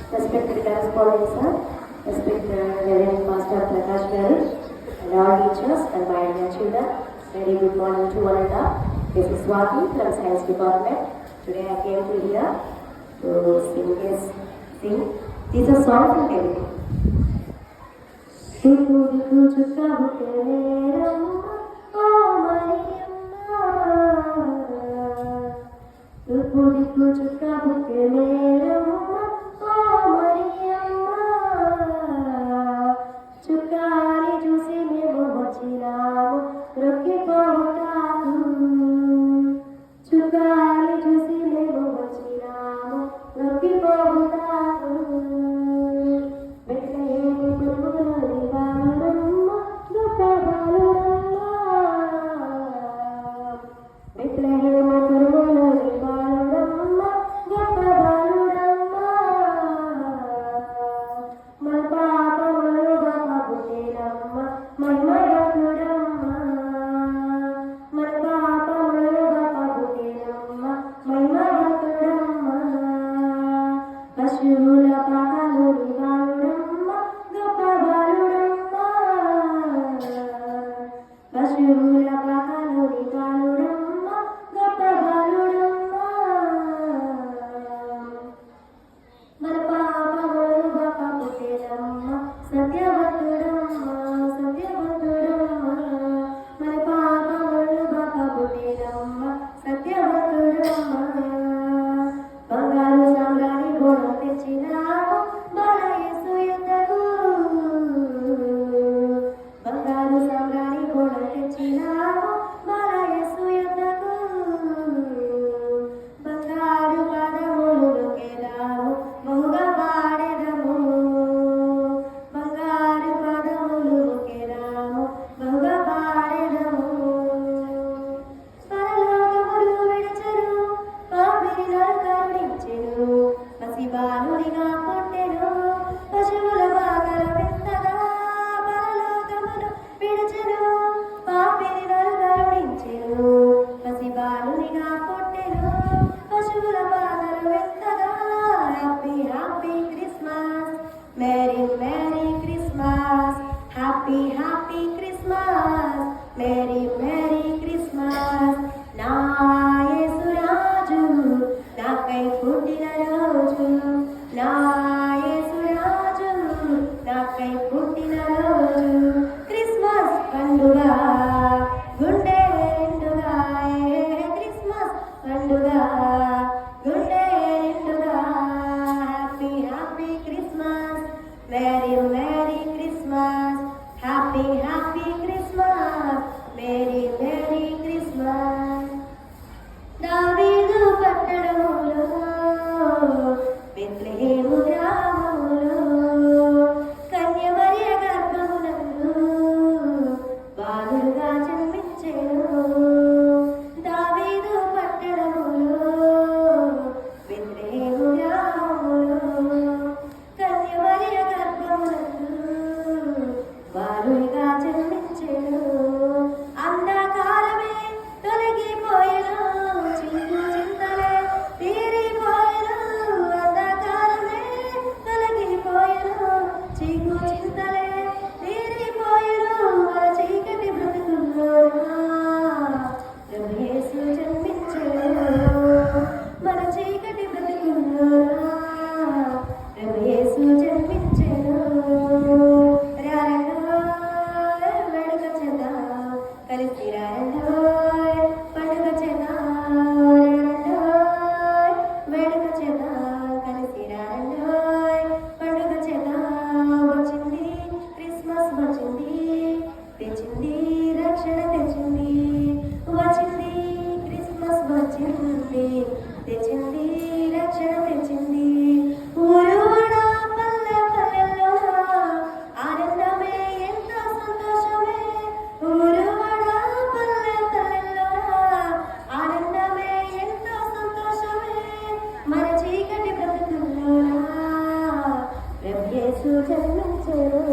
respected correspondent sir, respected Reverend Master Prakash Garu, and all teachers and my dear children, very good morning to one and all. This is Swati from Science Department. Today I came to here to sing this is a song from Telugu. చుక్కాని చూసి మేము వచ్చినాము రొక్కిపోతాము చుక్కాని చూసి మేము వచ్చినాము రొక్కిపోతాము బెత్లెహేము పురుగులోని బాలుడమ్మ గొప్ప బాలుడమ్మ బెత్లెహేము పురుగులోని బాలుడమ్మ గొప్ప బాలుడమ్మ మన పాపములు బాప పుట్టినమ్మ మహిమగతుడమ్మ మన పాపములు బాప పుట్టినమ్మ మహిమగతుడమ్మ పశువుల పాకలోని బాలుడమ్మ గొప్ప బాలుడమ్మ పశువుల పాకలోని బాలుడమ్మ గొప్ప బాలుడమ్మ మన పాపములు బాప పుట్టినమ్మ సత్యవంతుడమ్మ సత్యవంతుడమ్మ మన పాపములు బాప పుట్టినమ్మ సత్యవంతుడమ్మ బంగారు సామ్రాణి గోడ తెచ్చినాము బాలయేసు యుద్ధకు బంగారు సామ్రాణి గోడ తెచ్చినాము బాలయేసు యుద్ధకు బంగారు పాదములు నొక్కేదాము బహుగా పాడెదము బంగారు పాదములు నొక్కేదాము బహుగా పాడెదము పరలోకములు విడిచెను పాపిని నరకరుణించెను పసిబాలునిగా పుట్టెను పశువుల బాగల విత్తగా పరలోకములు విడిచెను పాపిని నరకరుణించెను పసిబాలునిగా పుట్టెను పశువుల బాగల విత్తగా happy happy Christmas merry merry Christmas happy happy Christmas merry merry Christmas నా యేసురాజు నాకై పుట్టిన రోజు నా యేసురాజు నాకై పుట్టిన రోజు క్రిస్మస్ పండుగ గుండె నిండుగా క్రిస్మస్ పండుగ గుండె నిండుగా happy happy Christmas merry merry Christmas happy happy Christmas merry merry Christmas దావీదు పట్టణములో బెత్లెహేము గ్రామములో కన్య మరియ గర్భమునందు బాలుడుగా జన్మించెను దావీదు పట్టణములో బెత్లెహేము గ్రామములో కన్య మరియ గర్భమునందు బాలుడిగా జన్మించెను అంధకారమే తొలగిపోయెను చింకు చింతలే తీరిపోయెను అంధకారమే తొలగిపోయెను చింకు చింతలే తీరిపోయెను మన చీకటి బ్రతుకుల్లోనా ప్రభు యేసు జన్మించెను మన చీకటి బ్రతుకుల్లోనా ప్రభు యేసు జన్మించెను వేడుక చేద్దాం కలిసి రారండోయ్ పండుగ చేద్దాం వేడుక చేద్దాం కలిసి రారండోయ్ పండుగ చేద్దాం వచ్చింది క్రిస్మస్ వచ్చింది తెచ్చింది రక్షణ తెచ్చింది వచ్చింది క్రిస్మస్ వచ్చింది తెచ్చింది రక్షణ తెచ్చింది ఊరువాడ పల్లె పల్లెల్లోనా ఆనందమే ఎంతో సంతోషమే ఊరువాడ పల్లె పల్లెల్లోనా ఆనందమే ఎంతో సంతోషమే మన చీకటి బ్రతుకుల్లోనా ప్రభు యేసు జన్మించెను